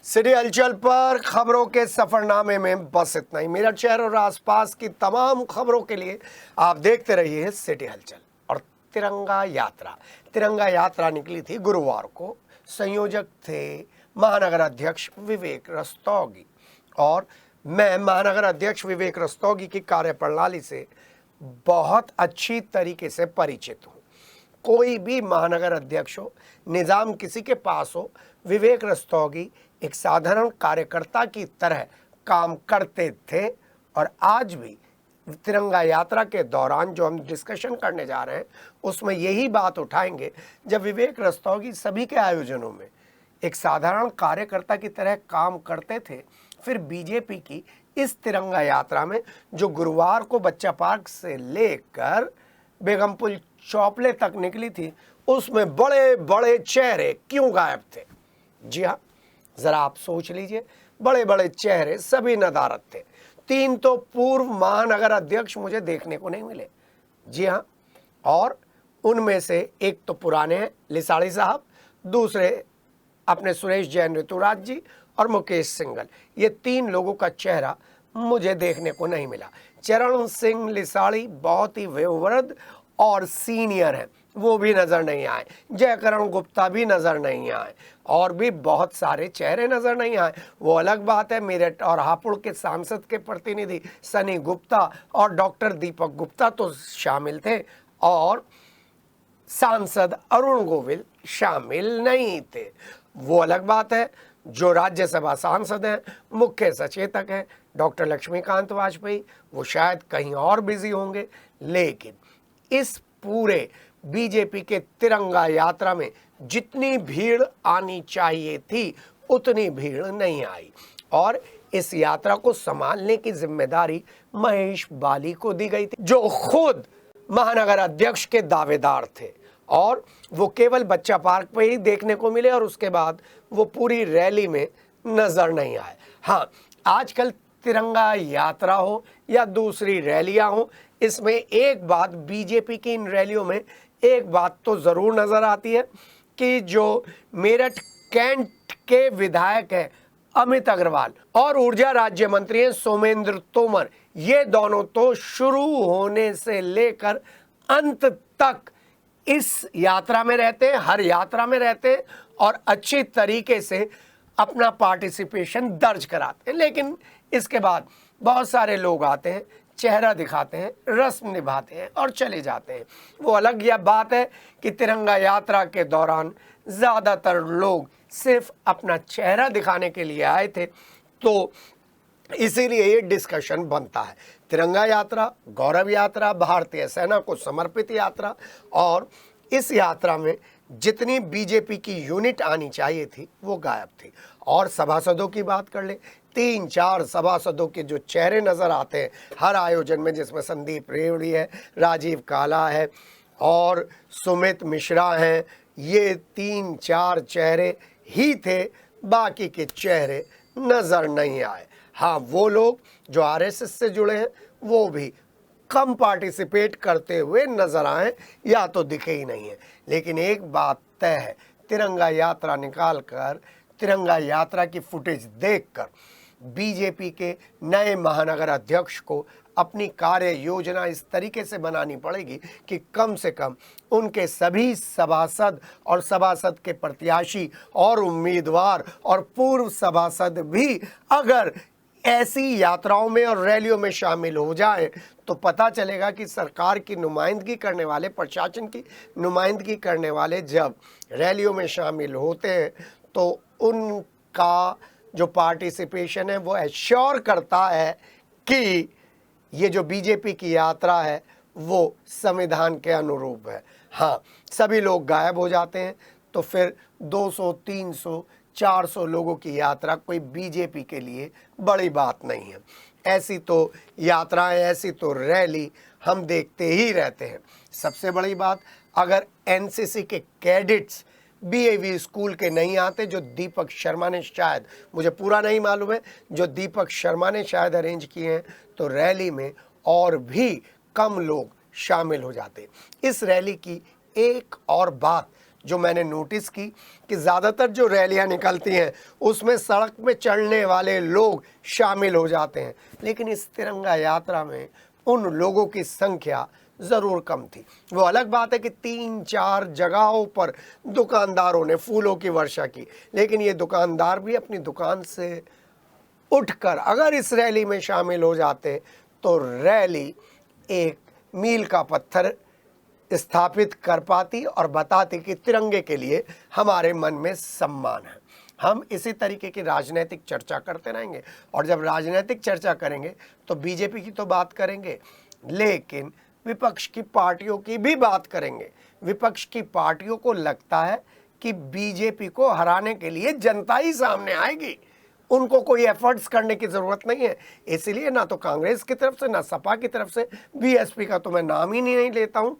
City हलचल पर खबरों के सफरनामे में बस इतना ही। मेरठ शहर और आसपास की तमाम खबरों के लिए आप देखते रहिए सिटी हलचल। और तिरंगा यात्रा निकली थी गुरुवार को। संयोजक थे महानगर अध्यक्ष विवेक रस्तोगी और मैं महानगर अध्यक्ष विवेक रस्तोगी की कार्यप्रणाली से बहुत अच्छी तरीके से परिचित हूँ। कोई भी महानगर अध्यक्ष हो, निजाम किसी के पास हो, विवेक रस्तोगी एक साधारण कार्यकर्ता की तरह काम करते थे। और आज भी तिरंगा यात्रा के दौरान जो हम डिस्कशन करने जा रहे हैं उसमें यही बात उठाएंगे। जब विवेक रस्तोगी सभी के आयोजनों में एक साधारण कार्यकर्ता की तरह काम करते थे, फिर बीजेपी की इस तिरंगा यात्रा में जो गुरुवार को बच्चा पार्क से लेकर बेगमपुर चौपले तक निकली थी, उसमें बड़े बड़े चेहरे क्यों गायब थे? जी हाँ, जरा आप सोच लीजिए। बड़े बड़े चेहरे सभी नदारद थे। 3 तो पूर्व महानगर अध्यक्ष मुझे देखने को नहीं मिले। जी हाँ, और उनमें से एक तो पुराने हैं, लिसाड़ी साहब, दूसरे अपने सुरेश जैन ऋतुराज जी और मुकेश सिंघल। ये 3 लोगों का चेहरा मुझे देखने को नहीं मिला। चरण सिंह लिसाड़ी बहुत ही वयोवृद्ध और सीनियर हैं, वो भी नज़र नहीं आए। जयकरण गुप्ता भी नज़र नहीं आए और भी बहुत सारे चेहरे नज़र नहीं आए। वो अलग बात है, मेरठ और हापुड़ के सांसद के प्रतिनिधि सनी गुप्ता और डॉक्टर दीपक गुप्ता तो शामिल थे और सांसद अरुण गोविल शामिल नहीं थे। वो अलग बात है। जो राज्यसभा सांसद हैं, मुख्य सचेतक हैं डॉक्टर लक्ष्मीकांत वाजपेयी, वो शायद कहीं और बिजी होंगे। लेकिन इस पूरे बीजेपी के तिरंगा यात्रा में जितनी भीड़ आनी चाहिए थी उतनी भीड़ नहीं आई और इस यात्रा को संभालने की जिम्मेदारी महेश बाली को दी गई थी, जो खुद महानगर अध्यक्ष के दावेदार थे। और वो केवल बच्चा पार्क पे ही देखने को मिले और उसके बाद वो पूरी रैली में नजर नहीं आए। हाँ, आजकल तिरंगा यात्रा हो या दूसरी रैलियां हो, इसमें एक बात बीजेपी की इन रैलियों में एक बात तो ज़रूर नज़र आती है कि जो मेरठ कैंट के विधायक हैं अमित अग्रवाल और ऊर्जा राज्य मंत्री हैं सोमेंद्र तोमर, ये दोनों तो शुरू होने से लेकर अंत तक इस यात्रा में रहते हैं, हर यात्रा में रहते हैं और अच्छी तरीके से अपना पार्टिसिपेशन दर्ज कराते हैं। लेकिन इसके बाद बहुत सारे लोग आते हैं, चेहरा दिखाते हैं, रस्म निभाते हैं और चले जाते हैं। वो अलग यह बात है कि तिरंगा यात्रा के दौरान ज़्यादातर लोग सिर्फ अपना चेहरा दिखाने के लिए आए थे, तो इसीलिए ये डिस्कशन बनता है। तिरंगा यात्रा, गौरव यात्रा, भारतीय सेना को समर्पित यात्रा, और इस यात्रा में जितनी बीजेपी की यूनिट आनी चाहिए थी वो गायब थी। और सभासदों की बात कर ले, 3-4 सभासदों के जो चेहरे नज़र आते हैं हर आयोजन में, जिसमें संदीप रेवड़ी है, राजीव काला है और सुमित मिश्रा हैं, ये 3-4 चेहरे ही थे, बाकी के चेहरे नज़र नहीं आए। हाँ, वो लोग जो आरएसएस से जुड़े हैं वो भी कम पार्टिसिपेट करते हुए नजर आए या तो दिखे ही नहीं है। लेकिन एक बात तय है, तिरंगा यात्रा निकालकर, तिरंगा यात्रा की फुटेज देखकर बीजेपी के नए महानगर अध्यक्ष को अपनी कार्य योजना इस तरीके से बनानी पड़ेगी कि कम से कम उनके सभी सभासद और सभासद के प्रत्याशी और उम्मीदवार और पूर्व सभासद भी अगर ऐसी यात्राओं में और रैलियों में शामिल हो जाएं तो पता चलेगा कि सरकार की नुमाइंदगी करने वाले, प्रशासन की नुमाइंदगी करने वाले जब रैलियों में शामिल होते हैं तो उनका जो पार्टिसिपेशन है वो एश्योर करता है कि ये जो बीजेपी की यात्रा है वो संविधान के अनुरूप है। हाँ, सभी लोग गायब हो जाते हैं तो फिर 200, 300, 400 लोगों की यात्रा कोई बीजेपी के लिए बड़ी बात नहीं है। ऐसी तो यात्राएं, ऐसी तो रैली हम देखते ही रहते हैं। सबसे बड़ी बात, अगर एनसीसी के कैडेट्स बीएवी स्कूल के नहीं आते, जो दीपक शर्मा ने शायद, मुझे पूरा नहीं मालूम है, जो दीपक शर्मा ने शायद अरेंज किए हैं, तो रैली में और भी कम लोग शामिल हो जाते। इस रैली की एक और बात जो मैंने नोटिस की कि ज़्यादातर जो रैलियां निकलती हैं उसमें सड़क में चढ़ने वाले लोग शामिल हो जाते हैं, लेकिन इस तिरंगा यात्रा में उन लोगों की संख्या ज़रूर कम थी। वो अलग बात है कि 3-4 जगहों पर दुकानदारों ने फूलों की वर्षा की, लेकिन ये दुकानदार भी अपनी दुकान से उठकर अगर इस रैली में शामिल हो जाते तो रैली एक मील का पत्थर स्थापित कर पाती और बताती कि तिरंगे के लिए हमारे मन में सम्मान है। हम इसी तरीके की राजनीतिक चर्चा करते रहेंगे, और जब राजनीतिक चर्चा करेंगे तो बीजेपी की तो बात करेंगे, लेकिन विपक्ष की पार्टियों की भी बात करेंगे। विपक्ष की पार्टियों को लगता है कि बीजेपी को हराने के लिए जनता ही सामने आएगी, उनको कोई एफर्ट्स करने की ज़रूरत नहीं है। इसलिए ना तो कांग्रेस की तरफ से, ना सपा की तरफ से, बीएसपी का तो मैं नाम ही नहीं लेता हूँ,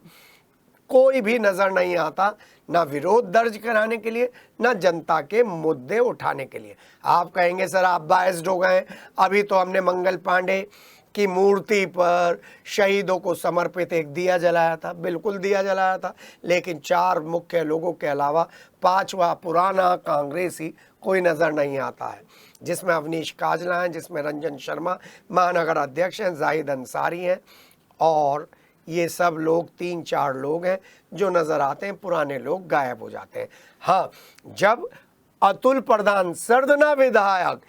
कोई भी नज़र नहीं आता, ना विरोध दर्ज कराने के लिए, ना जनता के मुद्दे उठाने के लिए। आप कहेंगे सर आप बायस्ड हो गए, अभी तो हमने मंगल पांडे की मूर्ति पर शहीदों को समर्पित एक दिया जलाया था। बिल्कुल दिया जलाया था, लेकिन 4 मुख्य लोगों के अलावा 5वां पुराना कांग्रेसी कोई नज़र नहीं आता है, जिसमें अवनीश काजला हैं, जिसमें रंजन शर्मा महानगर अध्यक्ष हैं, जाहिद अंसारी हैं, और ये सब लोग 3-4 लोग हैं जो नज़र आते हैं, पुराने लोग गायब हो जाते हैं। हाँ, जब अतुल प्रधान सरदना विधायक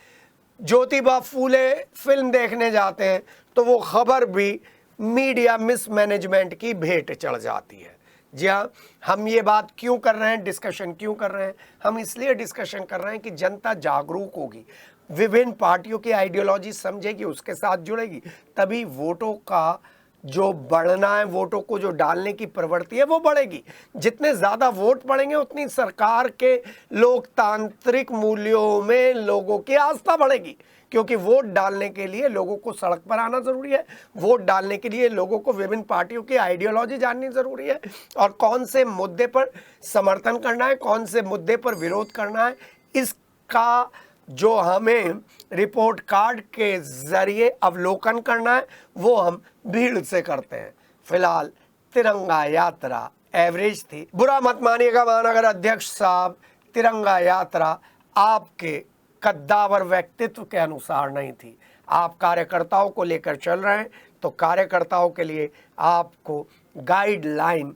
ज्योतिबा फूले फिल्म देखने जाते हैं तो वो खबर भी मीडिया मिसमैनेजमेंट की भेंट चढ़ जाती है। जी हाँ, हम ये बात क्यों कर रहे हैं, डिस्कशन क्यों कर रहे हैं? हम इसलिए डिस्कशन कर रहे हैं कि जनता जागरूक होगी, विभिन्न पार्टियों की आइडियोलॉजी समझेगी, उसके साथ जुड़ेगी, तभी वोटों का जो बढ़ना है, वोटों को जो डालने की प्रवृत्ति है वो बढ़ेगी। जितने ज़्यादा वोट बढ़ेंगे उतनी सरकार के लोकतांत्रिक मूल्यों में लोगों की आस्था बढ़ेगी, क्योंकि वोट डालने के लिए लोगों को सड़क पर आना ज़रूरी है, वोट डालने के लिए लोगों को विभिन्न पार्टियों की आइडियोलॉजी जाननी ज़रूरी है, और कौन से मुद्दे पर समर्थन करना है, कौन से मुद्दे पर विरोध करना है, इसका जो हमें रिपोर्ट कार्ड के ज़रिए अवलोकन करना है वो हम भीड़ से करते हैं। फिलहाल तिरंगा यात्रा एवरेज थी, बुरा मत मानिएगा महानगर अध्यक्ष साहब, तिरंगा यात्रा आपके कद्दावर व्यक्तित्व के अनुसार नहीं थी। आप कार्यकर्ताओं को लेकर चल रहे हैं तो कार्यकर्ताओं के लिए आपको गाइडलाइन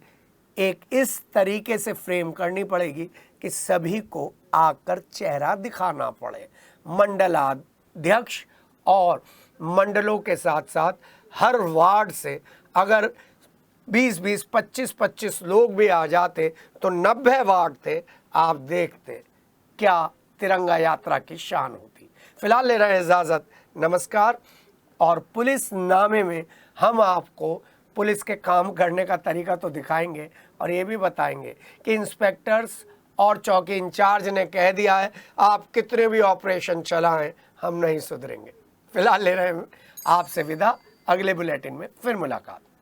एक इस तरीके से फ्रेम करनी पड़ेगी कि सभी को आकर चेहरा दिखाना पड़े। मंडलाध्यक्ष और मंडलों के साथ साथ हर वार्ड से अगर 20-20, 25-25 लोग भी आ जाते तो 90 वार्ड थे, आप देखते क्या तिरंगा यात्रा की शान होती। फिलहाल ले रहे हैं इजाज़त, नमस्कार। और पुलिस नामे में हम आपको पुलिस के काम करने का तरीका तो दिखाएंगे, और ये भी बताएंगे कि इंस्पेक्टर्स और चौकी इंचार्ज ने कह दिया है आप कितने भी ऑपरेशन चलाएं हम नहीं सुधरेंगे। फिलहाल ले रहे हैं आपसे विदा, अगले बुलेटिन में फिर मुलाकात।